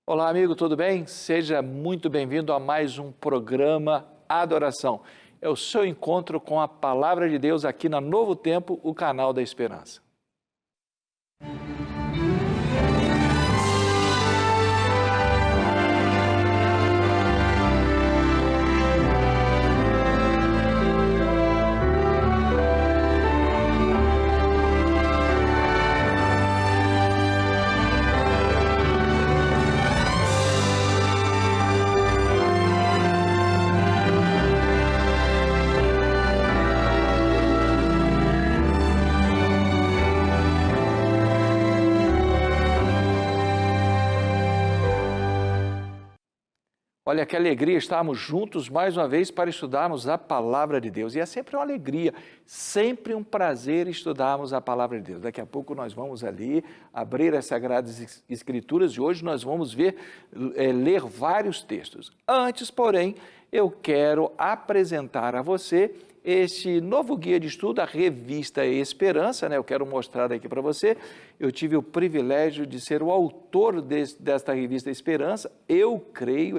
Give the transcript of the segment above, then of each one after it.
Olá, amigo, tudo bem? Seja muito bem-vindo a mais um programa Adoração. É o seu encontro com a Palavra de Deus aqui na Novo Tempo, o canal da Esperança. Olha, que alegria estarmos juntos mais uma vez para estudarmos a Palavra de Deus. E é sempre uma alegria, sempre um prazer estudarmos a Palavra de Deus. Daqui a pouco nós vamos ali abrir as Sagradas Escrituras e hoje nós vamos ler vários textos. Antes, porém, eu quero apresentar a você este novo guia de estudo, a Revista Esperança, né? Eu quero mostrar aqui para você. Eu tive o privilégio de ser o autor desta Revista Esperança. Eu creio,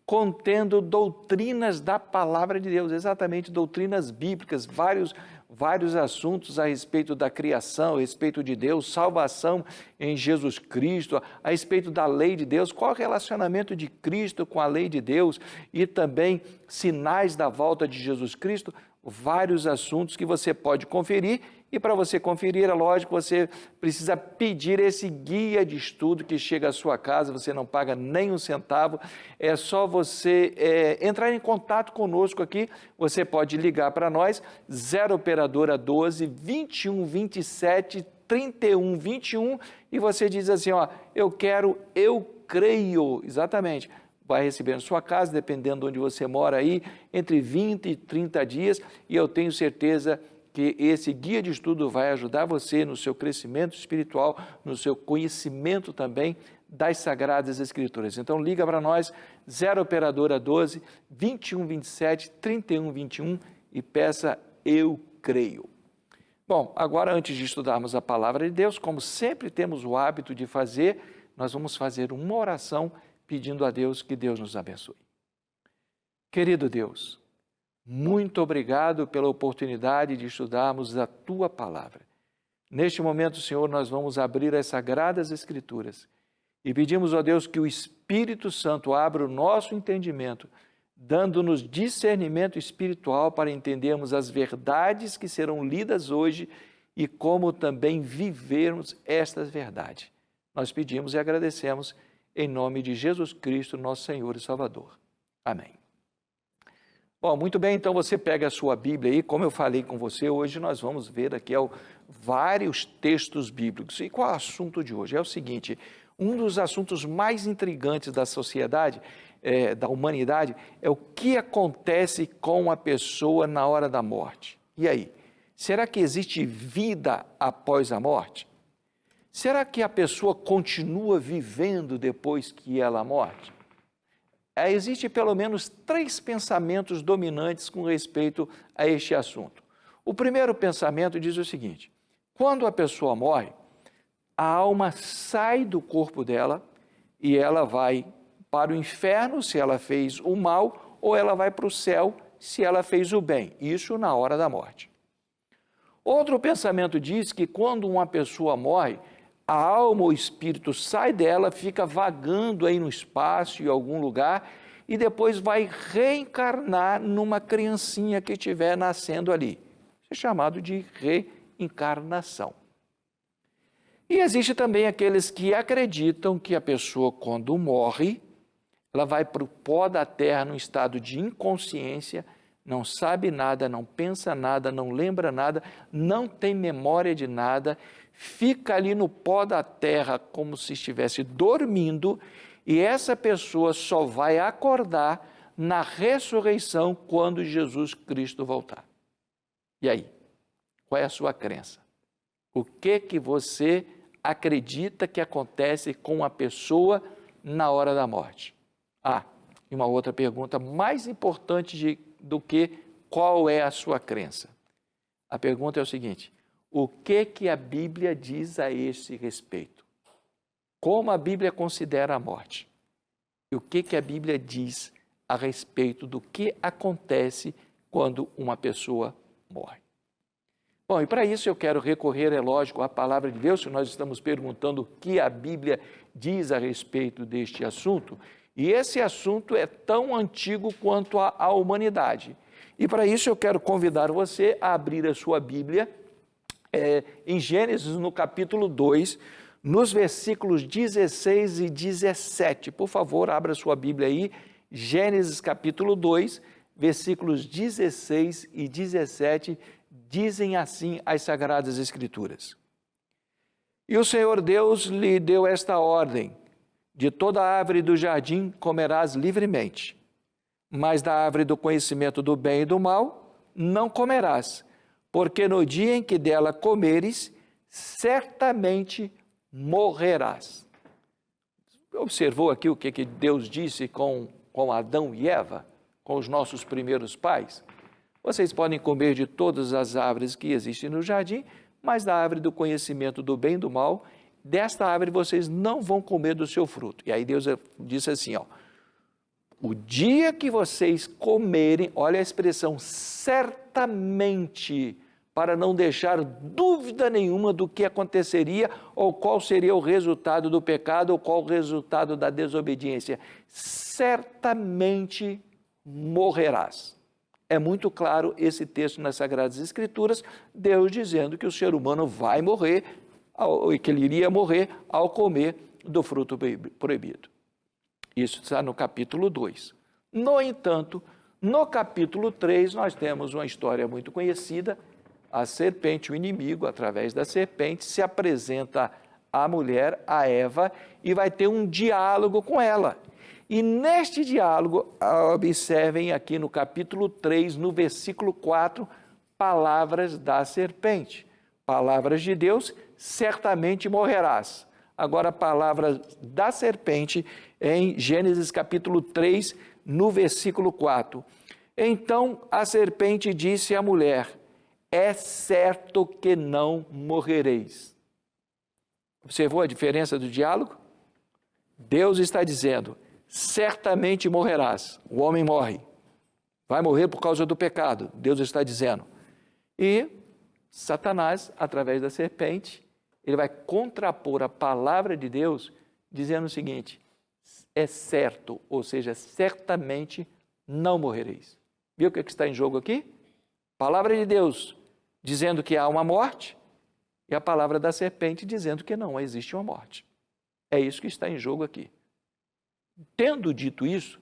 contendo doutrinas da Palavra de Deus, exatamente doutrinas bíblicas, vários assuntos a respeito da criação, a respeito de Deus, salvação em Jesus Cristo, a respeito da lei de Deus, qual é o relacionamento de Cristo com a lei de Deus e também sinais da volta de Jesus Cristo, vários assuntos que você pode conferir. E para você conferir, é lógico, você precisa pedir esse guia de estudo que chega à sua casa, você não paga nem um centavo, é só você entrar em contato conosco aqui, você pode ligar para nós, 0 operadora 12 21 27 31 21, e você diz assim, ó, eu creio, exatamente. Vai receber na sua casa, dependendo de onde você mora aí, entre 20 e 30 dias, e eu tenho certeza que esse guia de estudo vai ajudar você no seu crescimento espiritual, no seu conhecimento também das Sagradas Escrituras. Então liga para nós, 0 operadora 12 21 27 31 21 e peça eu creio. Bom, agora antes de estudarmos a Palavra de Deus, como sempre temos o hábito de fazer, nós vamos fazer uma oração pedindo a Deus que Deus nos abençoe. Querido Deus, muito obrigado pela oportunidade de estudarmos a Tua Palavra. Neste momento, Senhor, nós vamos abrir as Sagradas Escrituras e pedimos a Deus que o Espírito Santo abra o nosso entendimento, dando-nos discernimento espiritual para entendermos as verdades que serão lidas hoje e como também vivermos estas verdades. Nós pedimos e agradecemos em nome de Jesus Cristo, nosso Senhor e Salvador. Amém. Bom, muito bem, então você pega a sua Bíblia aí, como eu falei com você, hoje nós vamos ver aqui vários textos bíblicos. E qual é o assunto de hoje? É o seguinte, um dos assuntos mais intrigantes da sociedade, da humanidade, é o que acontece com a pessoa na hora da morte. E aí, será que existe vida após a morte? Será que a pessoa continua vivendo depois que ela morre? Existem pelo menos 3 pensamentos dominantes com respeito a este assunto. O primeiro pensamento diz o seguinte, quando a pessoa morre, a alma sai do corpo dela e ela vai para o inferno se ela fez o mal ou ela vai para o céu se ela fez o bem, isso na hora da morte. Outro pensamento diz que quando uma pessoa morre, a alma ou espírito sai dela, fica vagando aí no espaço, em algum lugar, e depois vai reencarnar numa criancinha que estiver nascendo ali. Isso é chamado de reencarnação. E existe também aqueles que acreditam que a pessoa, quando morre, ela vai para o pó da terra num estado de inconsciência, não sabe nada, não pensa nada, não lembra nada, não tem memória de nada, fica ali no pó da terra como se estivesse dormindo e essa pessoa só vai acordar na ressurreição quando Jesus Cristo voltar. E aí? Qual é a sua crença? O que você acredita que acontece com a pessoa na hora da morte? E uma outra pergunta mais importante do que qual é a sua crença. A pergunta é o seguinte, o que a Bíblia diz a esse respeito? como a Bíblia considera a morte e o que a Bíblia diz a respeito do que acontece quando uma pessoa morre. Bom, e para isso eu quero recorrer, é lógico, à palavra de Deus, se nós estamos perguntando o que a Bíblia diz a respeito deste assunto, e esse assunto é tão antigo quanto a humanidade. E para isso eu quero convidar você a abrir a sua Bíblia em Gênesis, no capítulo 2, nos versículos 16 e 17. Por favor, abra a sua Bíblia aí, Gênesis capítulo 2, versículos 16 e 17, dizem assim as Sagradas Escrituras. E o Senhor Deus lhe deu esta ordem: de toda árvore do jardim comerás livremente, mas da árvore do conhecimento do bem e do mal não comerás, porque no dia em que dela comeres, certamente morrerás. Observou aqui o que Deus disse com Adão e Eva, com os nossos primeiros pais? Vocês podem comer de todas as árvores que existem no jardim, mas da árvore do conhecimento do bem e do mal, desta árvore vocês não vão comer do seu fruto. E aí Deus disse assim, ó, o dia que vocês comerem, olha a expressão, certamente, para não deixar dúvida nenhuma do que aconteceria ou qual seria o resultado do pecado ou qual o resultado da desobediência. Certamente morrerás. É muito claro esse texto nas Sagradas Escrituras, Deus dizendo que o ser humano vai morrer, que ele iria morrer ao comer do fruto proibido. Isso está no capítulo 2. No entanto, no capítulo 3, nós temos uma história muito conhecida. A serpente, o inimigo, através da serpente, se apresenta à mulher, a Eva, e vai ter um diálogo com ela. E neste diálogo, observem aqui no capítulo 3, no versículo 4, palavras da serpente. Palavras de Deus, certamente morrerás. Agora, palavras da serpente em Gênesis capítulo 3, no versículo 4. Então a serpente disse à mulher: é certo que não morrereis. Observou a diferença do diálogo? Deus está dizendo, certamente morrerás. O homem morre. Vai morrer por causa do pecado. Deus está dizendo. E Satanás, através da serpente, ele vai contrapor a palavra de Deus, dizendo o seguinte, é certo, ou seja, certamente não morrereis. Viu o que está em jogo aqui? Palavra de Deus dizendo que há uma morte e a palavra da serpente dizendo que não existe uma morte. É isso que está em jogo aqui. Tendo dito isso,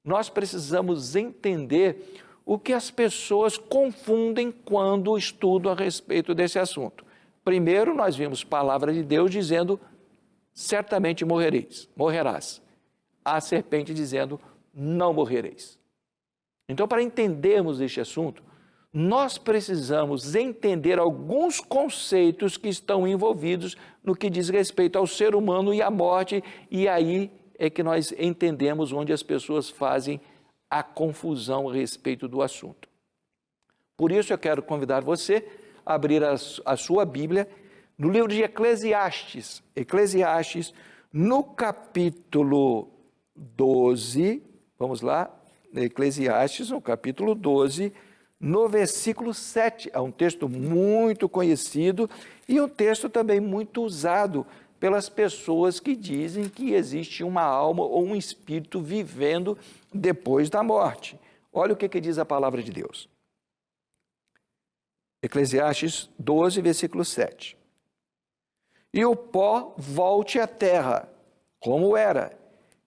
nós precisamos entender o que as pessoas confundem quando estudam a respeito desse assunto. Primeiro, nós vimos palavra de Deus dizendo, certamente morrerás. A serpente dizendo, não morrereis. Então, para entendermos este assunto, nós precisamos entender alguns conceitos que estão envolvidos no que diz respeito ao ser humano e à morte, e aí é que nós entendemos onde as pessoas fazem a confusão a respeito do assunto. Por isso eu quero convidar você a abrir a sua Bíblia no livro de Eclesiastes. Eclesiastes, no capítulo 12, vamos lá, Eclesiastes, no capítulo 12, no versículo 7. É um texto muito conhecido e um texto também muito usado pelas pessoas que dizem que existe uma alma ou um espírito vivendo depois da morte. Olha o que diz a palavra de Deus. Eclesiastes 12, versículo 7. E o pó volte à terra, como era,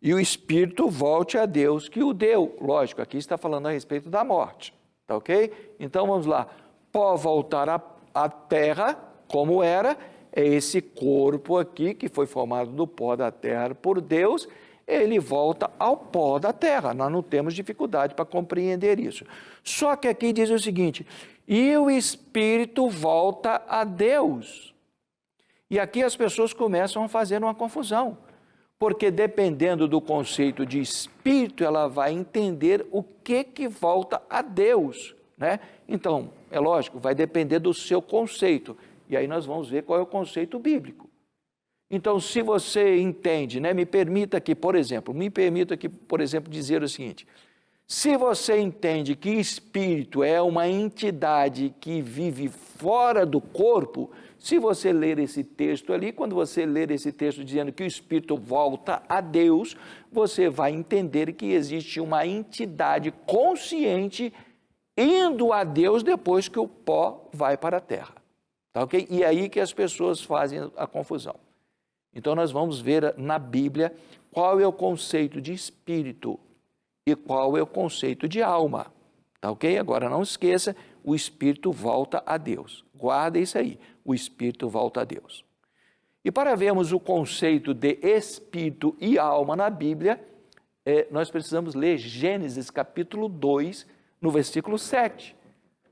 e o espírito volte a Deus que o deu. Lógico, aqui está falando a respeito da morte, tá ok? Então vamos lá. Pó voltar à terra, como era, é esse corpo aqui que foi formado do pó da terra por Deus, ele volta ao pó da terra. Nós não temos dificuldade para compreender isso. Só que aqui diz o seguinte, e o espírito volta a Deus. E aqui as pessoas começam a fazer uma confusão, porque dependendo do conceito de espírito, ela vai entender o que volta a Deus, né? Então, é lógico, vai depender do seu conceito. E aí nós vamos ver qual é o conceito bíblico. Então, se você entende, né, me permita aqui, por exemplo, dizer o seguinte: se você entende que espírito é uma entidade que vive fora do corpo, se você ler esse texto ali, quando você ler esse texto dizendo que o espírito volta a Deus, você vai entender que existe uma entidade consciente indo a Deus depois que o pó vai para a terra. Tá, ok? E é aí que as pessoas fazem a confusão. Então, nós vamos ver na Bíblia qual é o conceito de espírito e qual é o conceito de alma. Tá, ok? Agora, não esqueça, o espírito volta a Deus. Guarda isso aí, o espírito volta a Deus. E para vermos o conceito de espírito e alma na Bíblia, nós precisamos ler Gênesis capítulo 2, no versículo 7.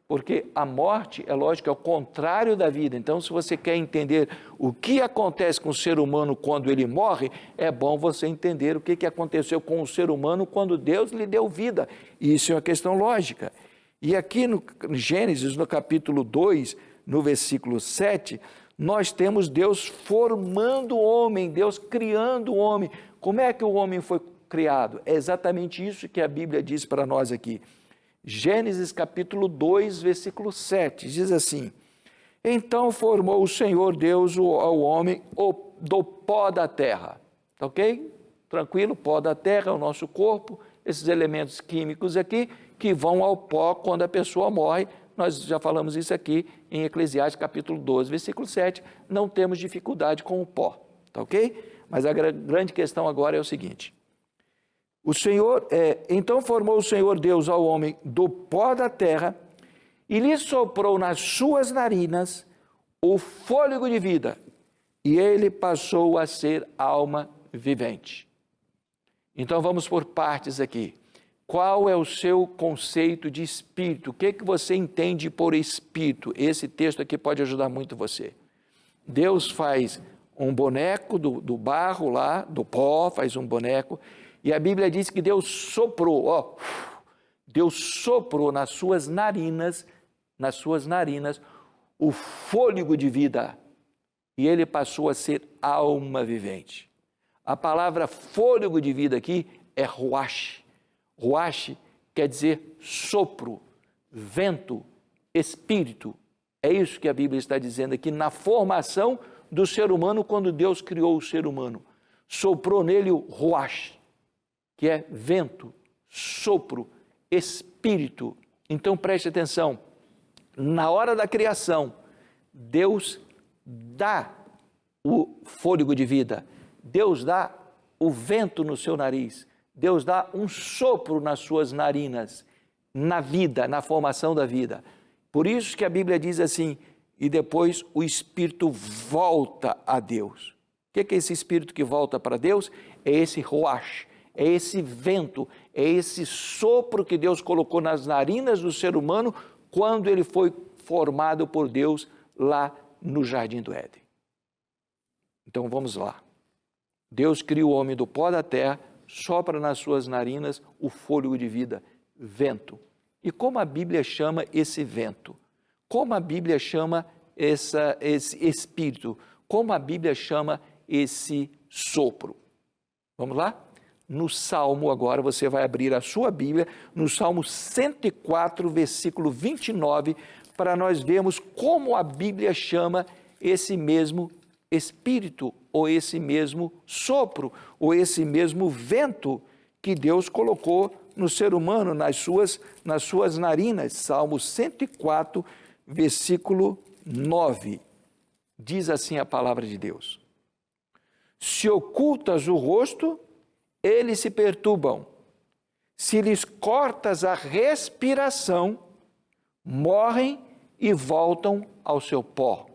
Porque a morte, é lógico, é o contrário da vida. Então, se você quer entender o que acontece com o ser humano quando ele morre, é bom você entender o que aconteceu com o ser humano quando Deus lhe deu vida. E isso é uma questão lógica. E aqui no Gênesis, no capítulo 2, no versículo 7, nós temos Deus formando o homem, Deus criando o homem. Como é que o homem foi criado? É exatamente isso que a Bíblia diz para nós aqui. Gênesis capítulo 2, versículo 7, diz assim: então formou o Senhor Deus ao homem do pó da terra. Ok? Tranquilo, pó da terra é o nosso corpo, esses elementos químicos aqui que vão ao pó quando a pessoa morre. Nós já falamos isso aqui em Eclesiastes capítulo 12, versículo 7, não temos dificuldade com o pó, tá ok? Mas a grande questão agora é o seguinte: então formou o Senhor Deus ao homem do pó da terra e lhe soprou nas suas narinas o fôlego de vida, e ele passou a ser alma vivente. Então vamos por partes aqui. Qual é o seu conceito de espírito? O que você entende por espírito? Esse texto aqui pode ajudar muito você. Deus faz um boneco do barro lá, do pó, faz um boneco. E a Bíblia diz que Deus soprou, Deus soprou nas suas narinas o fôlego de vida, e ele passou a ser alma vivente. A palavra fôlego de vida aqui é ruach. Ruach quer dizer sopro, vento, espírito. É isso que a Bíblia está dizendo aqui na formação do ser humano, quando Deus criou o ser humano. Soprou nele o ruach, que é vento, sopro, espírito. Então preste atenção, na hora da criação, Deus dá o fôlego de vida, Deus dá o vento no seu nariz, Deus dá um sopro nas suas narinas, na vida, na formação da vida. Por isso que a Bíblia diz assim: e depois o espírito volta a Deus. O que é esse espírito que volta para Deus? É esse ruach, é esse vento, é esse sopro que Deus colocou nas narinas do ser humano quando ele foi formado por Deus lá no Jardim do Éden. Então vamos lá. Deus cria o homem do pó da terra, sopra nas suas narinas o fôlego de vida, vento. E como a Bíblia chama esse vento? Como a Bíblia chama esse espírito? Como a Bíblia chama esse sopro? Vamos lá? No Salmo, agora você vai abrir a sua Bíblia, no Salmo 104, versículo 29, para nós vermos como a Bíblia chama esse mesmo espírito, ou esse mesmo sopro, ou esse mesmo vento que Deus colocou no ser humano, nas suas narinas. Salmo 104, versículo 9. Diz assim a palavra de Deus: se ocultas o rosto, eles se perturbam. Se lhes cortas a respiração, morrem e voltam ao seu pó.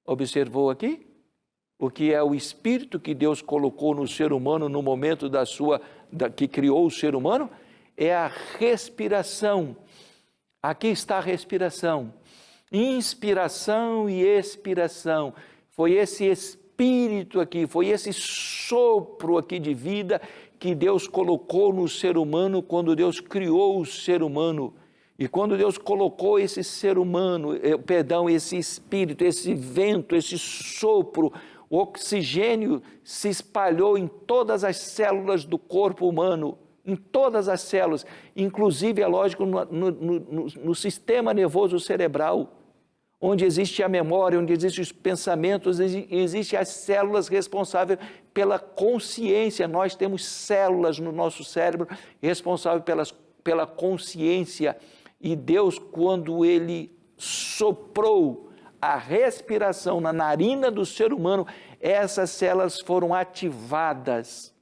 Observou aqui? O que é o espírito que Deus colocou no ser humano no momento que criou o ser humano? É a respiração. Aqui está a respiração. Inspiração e expiração. Foi esse espírito aqui, foi esse sopro aqui de vida que Deus colocou no ser humano quando Deus criou o ser humano. E quando Deus colocou esse ser humano, esse espírito, esse vento, esse sopro, O oxigênio se espalhou em todas as células do corpo humano, em todas as células, inclusive, é lógico, no sistema nervoso cerebral, onde existe a memória, onde existem os pensamentos, existem as células responsáveis pela consciência. Nós temos células no nosso cérebro responsáveis pela consciência. E Deus, quando Ele soprou a respiração na narina do ser humano, essas células foram ativadas.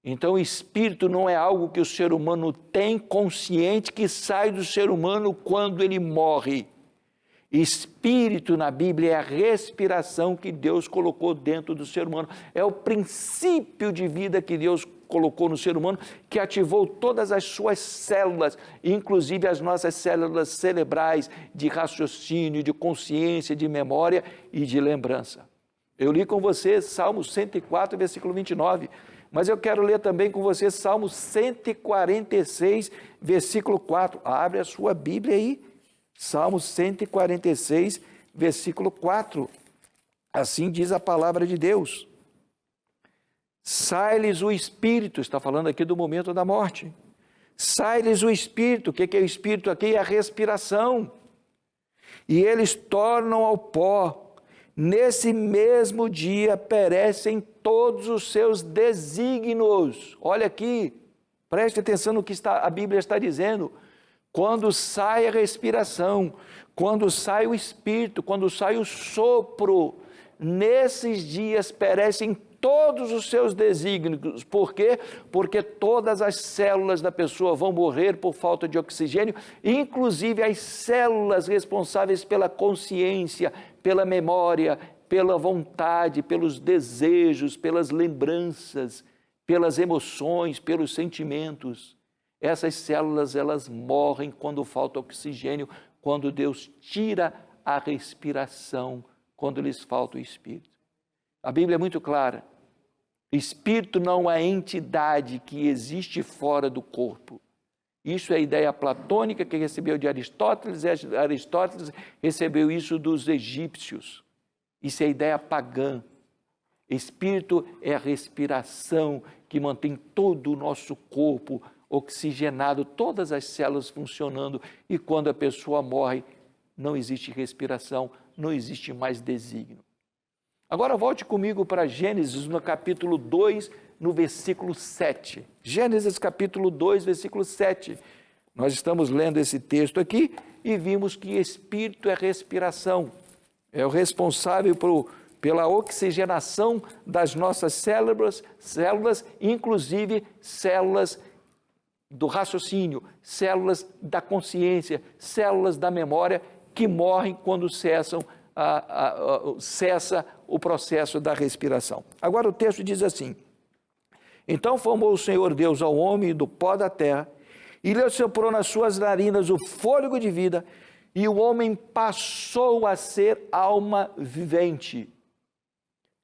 Então, o espírito não é algo que o ser humano tem consciente, que sai do ser humano quando ele morre. Espírito na Bíblia é a respiração que Deus colocou dentro do ser humano. É o princípio de vida que Deus colocou no ser humano, que ativou todas as suas células, inclusive as nossas células cerebrais, de raciocínio, de consciência, de memória e de lembrança. Eu li com você Salmo 104, versículo 29, mas eu quero ler também com você Salmo 146, versículo 4. Abre a sua Bíblia aí. Salmo 146, versículo 4. Assim diz a palavra de Deus. Sai-lhes o espírito, está falando aqui do momento da morte. Sai-lhes o espírito, o que é o espírito aqui? É a respiração. E eles tornam ao pó. Nesse mesmo dia perecem todos os seus desígnios. Olha aqui, preste atenção no que a Bíblia está dizendo. Quando sai a respiração, quando sai o espírito, quando sai o sopro, nesses dias perecem todos os seus desígnios. Por quê? Porque todas as células da pessoa vão morrer por falta de oxigênio, inclusive as células responsáveis pela consciência, pela memória, pela vontade, pelos desejos, pelas lembranças, pelas emoções, pelos sentimentos. Essas células, elas morrem quando falta oxigênio, quando Deus tira a respiração, quando lhes falta o espírito. A Bíblia é muito clara. Espírito não é entidade que existe fora do corpo. Isso é a ideia platônica que recebeu de Aristóteles, e Aristóteles recebeu isso dos egípcios. Isso é a ideia pagã. Espírito é a respiração que mantém todo o nosso corpo oxigenado, todas as células funcionando, e quando a pessoa morre, não existe respiração, não existe mais desígnio. Agora volte comigo para Gênesis, no capítulo 2, no versículo 7. Gênesis capítulo 2, versículo 7. Nós estamos lendo esse texto aqui e vimos que espírito é respiração, é o responsável pela oxigenação das nossas células, inclusive células do raciocínio, células da consciência, células da memória, que morrem quando cessa o processo da respiração. Agora o texto diz assim: então formou o Senhor Deus ao homem do pó da terra, e lhe soprou nas suas narinas o fôlego de vida, e o homem passou a ser alma vivente.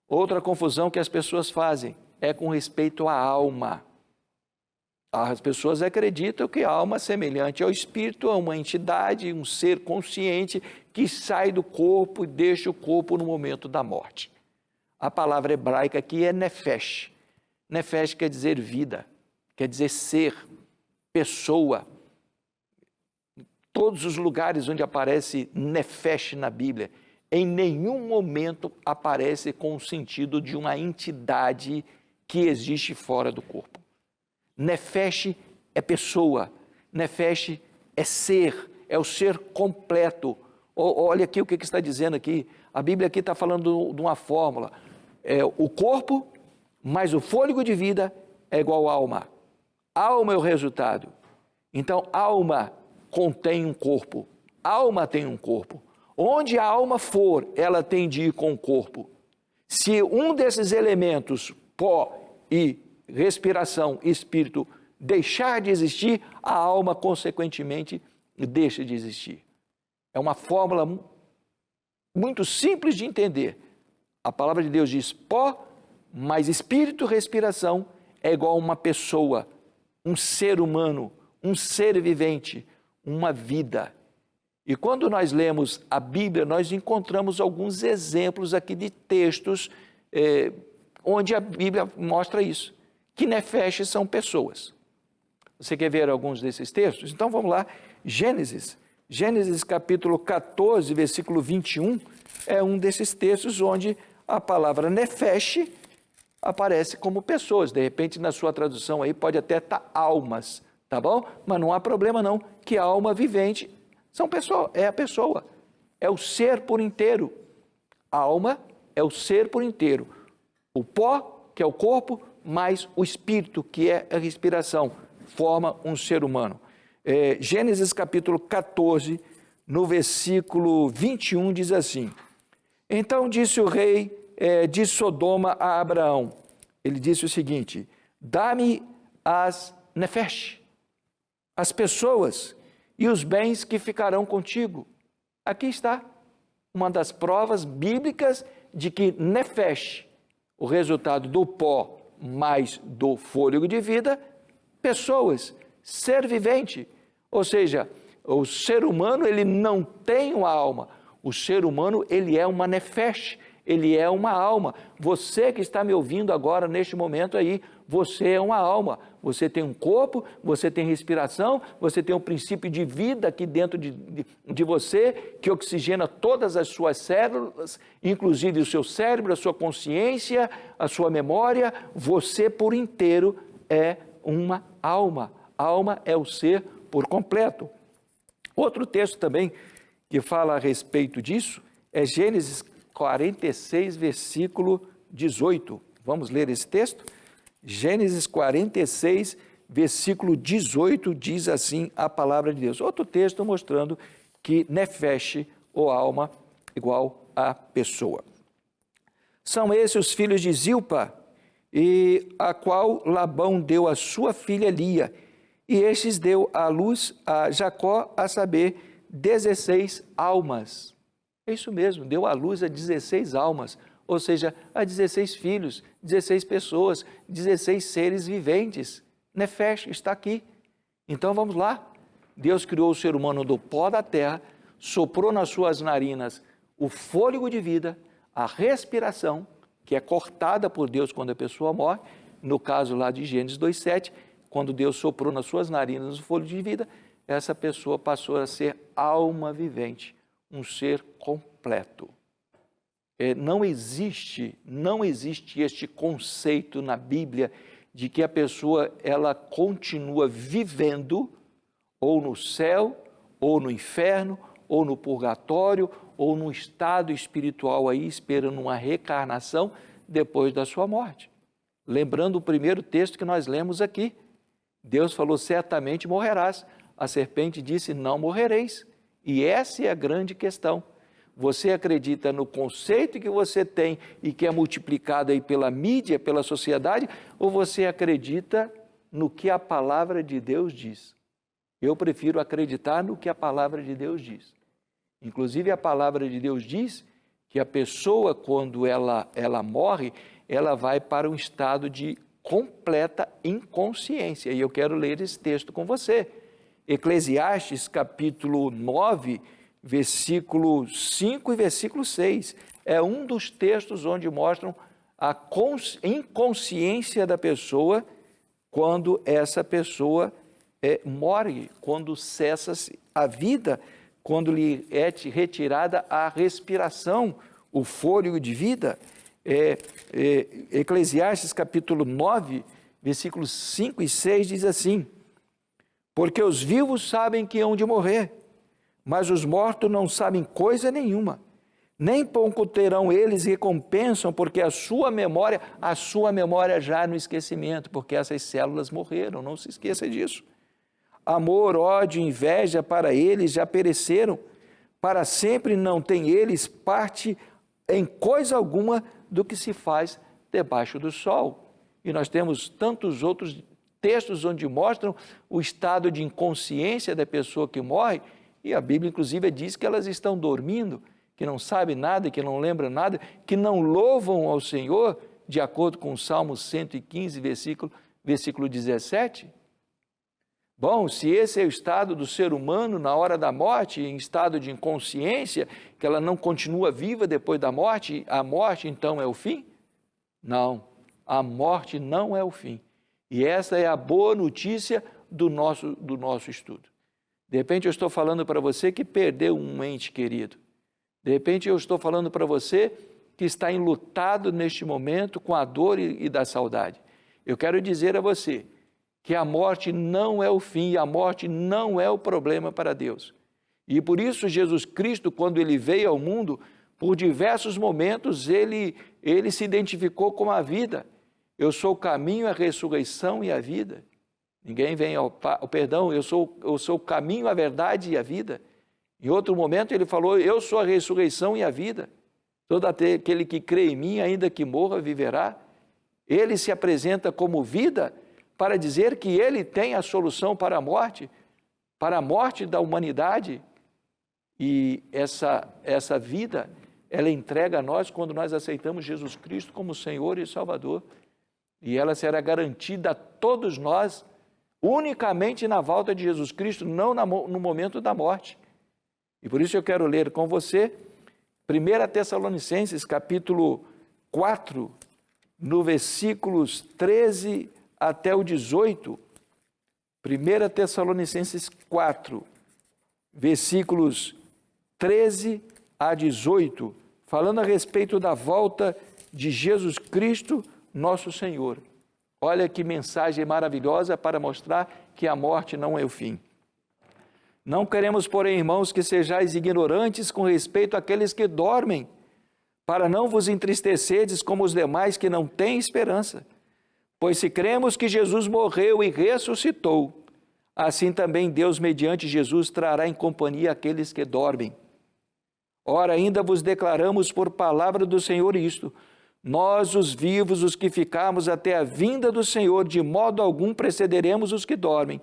Outra confusão que as pessoas fazem é com respeito à alma. As pessoas acreditam que a alma é semelhante ao espírito, é uma entidade, um ser consciente que sai do corpo e deixa o corpo no momento da morte. A palavra hebraica aqui é nefesh. Nefesh quer dizer vida, quer dizer ser, pessoa. Todos os lugares onde aparece nefesh na Bíblia, em nenhum momento aparece com o sentido de uma entidade que existe fora do corpo. Nefesh é pessoa, nefesh é ser, é o ser completo. Olha aqui o que está dizendo aqui. A Bíblia aqui está falando de uma fórmula. O corpo mais o fôlego de vida é igual a alma. Alma é o resultado. Então, alma contém um corpo. Alma tem um corpo. Onde a alma for, ela tem de ir com o corpo. Se um desses elementos, pó e respiração, espírito, deixar de existir, a alma, consequentemente, deixa de existir. É uma fórmula muito simples de entender. A palavra de Deus diz: pó mais espírito, respiração, é igual a uma pessoa, um ser humano, um ser vivente, uma vida. E quando nós lemos a Bíblia, nós encontramos alguns exemplos aqui de textos onde a Bíblia mostra isso, que nefesh são pessoas. Você quer ver alguns desses textos? Então vamos lá, Gênesis capítulo 14, versículo 21, é um desses textos onde a palavra nefesh aparece como pessoas. De repente, na sua tradução aí pode até estar almas, tá bom? Mas não há problema não, que a alma vivente são pessoas, é a pessoa, é o ser por inteiro. A alma é o ser por inteiro. O pó, que é o corpo, mais o espírito, que é a respiração, forma um ser humano. Gênesis capítulo 14, no versículo 21, diz assim: Então disse o rei de Sodoma a Abraão, ele disse o seguinte: dá-me as nefesh, as pessoas e os bens que ficarão contigo. Aqui está uma das provas bíblicas de que nefesh, o resultado do pó mais do fôlego de vida, pessoas, ser vivente. Ou seja, o ser humano ele não tem uma alma, o ser humano ele é uma nefesh, ele é uma alma. Você que está me ouvindo agora, neste momento aí, você é uma alma. Você tem um corpo, você tem respiração, você tem um princípio de vida aqui dentro de você, que oxigena todas as suas células, inclusive o seu cérebro, a sua consciência, a sua memória. Você por inteiro é uma alma. A alma é o ser por completo. Outro texto também que fala a respeito disso é Gênesis 46, versículo 18. Vamos ler esse texto? Gênesis 46, versículo 18, diz assim a palavra de Deus. Outro texto mostrando que nefesh, ou alma, igual a pessoa. São esses os filhos de Zilpa, e a qual Labão deu a sua filha Lia, e estes deu à luz a Jacó, a saber, 16 almas. É isso mesmo, deu à luz a 16 almas, ou seja, a 16 filhos, 16 pessoas, 16 seres viventes. Nefesh está aqui. Então vamos lá. Deus criou o ser humano do pó da terra, soprou nas suas narinas o fôlego de vida, a respiração, que é cortada por Deus quando a pessoa morre, no caso lá de Gênesis 2,7, quando Deus soprou nas suas narinas o fôlego de vida, essa pessoa passou a ser alma vivente, um ser completo. Não existe este conceito na Bíblia de que a pessoa ela continua vivendo ou no céu, ou no inferno, ou no purgatório, ou num estado espiritual aí, esperando uma reencarnação depois da sua morte. Lembrando o primeiro texto que nós lemos aqui, Deus falou, certamente morrerás. A serpente disse, não morrereis. E essa é a grande questão. Você acredita no conceito que você tem e que é multiplicado aí pela mídia, pela sociedade, ou você acredita no que a palavra de Deus diz? Eu prefiro acreditar no que a palavra de Deus diz. Inclusive, a palavra de Deus diz que a pessoa, quando ela morre, ela vai para um estado de completa inconsciência. E eu quero ler esse texto com você. Eclesiastes, capítulo 9, versículo 5 e versículo 6. É um dos textos onde mostram a inconsciência da pessoa quando essa pessoa morre, quando cessa-se a vida, quando lhe é retirada a respiração, o fôlego de vida. Eclesiastes capítulo 9, versículos 5 e 6 diz assim: porque os vivos sabem que hão de morrer, mas os mortos não sabem coisa nenhuma, nem pouco terão eles recompensam, porque a sua memória já no esquecimento, porque essas células morreram, não se esqueça disso. Amor, ódio, inveja para eles já pereceram, para sempre não têm eles parte em coisa alguma do que se faz debaixo do sol. E nós temos tantos outros textos onde mostram o estado de inconsciência da pessoa que morre, e a Bíblia inclusive diz que elas estão dormindo, que não sabem nada, que não lembram nada, que não louvam ao Senhor, de acordo com o Salmo 115, versículo 17. Bom, se esse é o estado do ser humano na hora da morte, em estado de inconsciência, que ela não continua viva depois da morte, a morte então é o fim? Não, a morte não é o fim. E essa é a boa notícia do nosso estudo. De repente eu estou falando para você que perdeu um ente querido. De repente eu estou falando para você que está enlutado neste momento com a dor e da saudade. Eu quero dizer a você que a morte não é o fim, a morte não é o problema para Deus. E por isso Jesus Cristo, quando ele veio ao mundo, por diversos momentos ele se identificou com a vida. Eu sou o caminho, a ressurreição e a vida. Ninguém vem ao perdão, eu sou o caminho, a verdade e a vida. Em outro momento ele falou, eu sou a ressurreição e a vida. Todo aquele que crê em mim, ainda que morra, viverá. Ele se apresenta como vida para dizer que ele tem a solução para a morte da humanidade. E essa vida, ela entrega a nós quando nós aceitamos Jesus Cristo como Senhor e Salvador. E ela será garantida a todos nós, unicamente na volta de Jesus Cristo, não no momento da morte. E por isso eu quero ler com você 1 Tessalonicenses, capítulo 4, no versículos 13 até o 18. 1 Tessalonicenses 4, versículos 13 a 18, falando a respeito da volta de Jesus Cristo, nosso Senhor. Olha que mensagem maravilhosa para mostrar que a morte não é o fim. Não queremos, porém, irmãos, que sejais ignorantes com respeito àqueles que dormem, para não vos entristecerdes como os demais que não têm esperança. Pois se cremos que Jesus morreu e ressuscitou, assim também Deus, mediante Jesus, trará em companhia aqueles que dormem. Ora, ainda vos declaramos por palavra do Senhor isto: nós, os vivos, os que ficarmos até a vinda do Senhor, de modo algum precederemos os que dormem.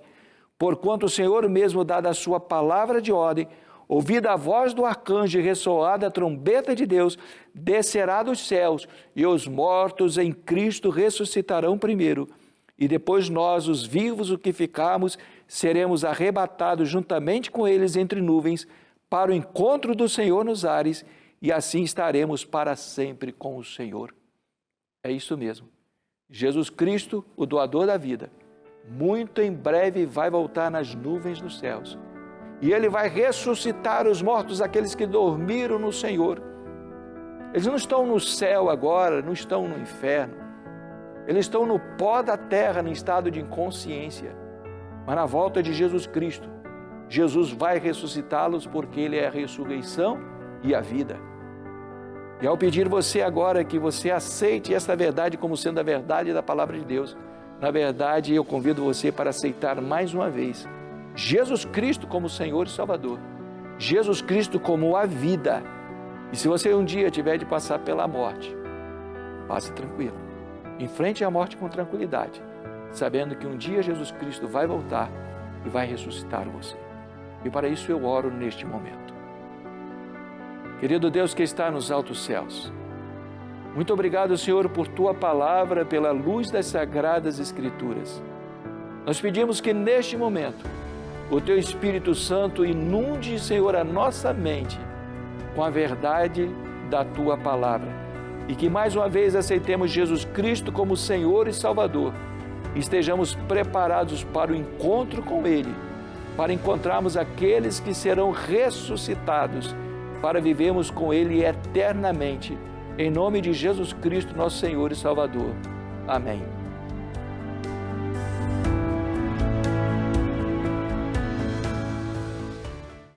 Porquanto o Senhor mesmo, dada a sua palavra de ordem, ouvida a voz do arcanjo e ressoada a trombeta de Deus, descerá dos céus, e os mortos em Cristo ressuscitarão primeiro. E depois nós, os vivos, os que ficarmos, seremos arrebatados juntamente com eles entre nuvens, para o encontro do Senhor nos ares, e assim estaremos para sempre com o Senhor. É isso mesmo. Jesus Cristo, o doador da vida, muito em breve vai voltar nas nuvens dos céus. E Ele vai ressuscitar os mortos, aqueles que dormiram no Senhor. Eles não estão no céu agora, não estão no inferno. Eles estão no pó da terra, em estado de inconsciência. Mas na volta de Jesus Cristo, Jesus vai ressuscitá-los porque Ele é a ressurreição e a vida. E ao pedir você agora que você aceite essa verdade como sendo a verdade da palavra de Deus, na verdade eu convido você para aceitar mais uma vez Jesus Cristo como Senhor e Salvador, Jesus Cristo como a vida. E se você um dia tiver de passar pela morte, passe tranquilo, enfrente a morte com tranquilidade, sabendo que um dia Jesus Cristo vai voltar e vai ressuscitar você. E para isso eu oro neste momento. Querido Deus que está nos altos céus, muito obrigado, Senhor, por Tua palavra, pela luz das Sagradas Escrituras. Nós pedimos que neste momento o Teu Espírito Santo inunde, Senhor, a nossa mente com a verdade da Tua palavra e que mais uma vez aceitemos Jesus Cristo como Senhor e Salvador e estejamos preparados para o encontro com Ele, para encontrarmos aqueles que serão ressuscitados, para vivermos com Ele eternamente. Em nome de Jesus Cristo, nosso Senhor e Salvador. Amém.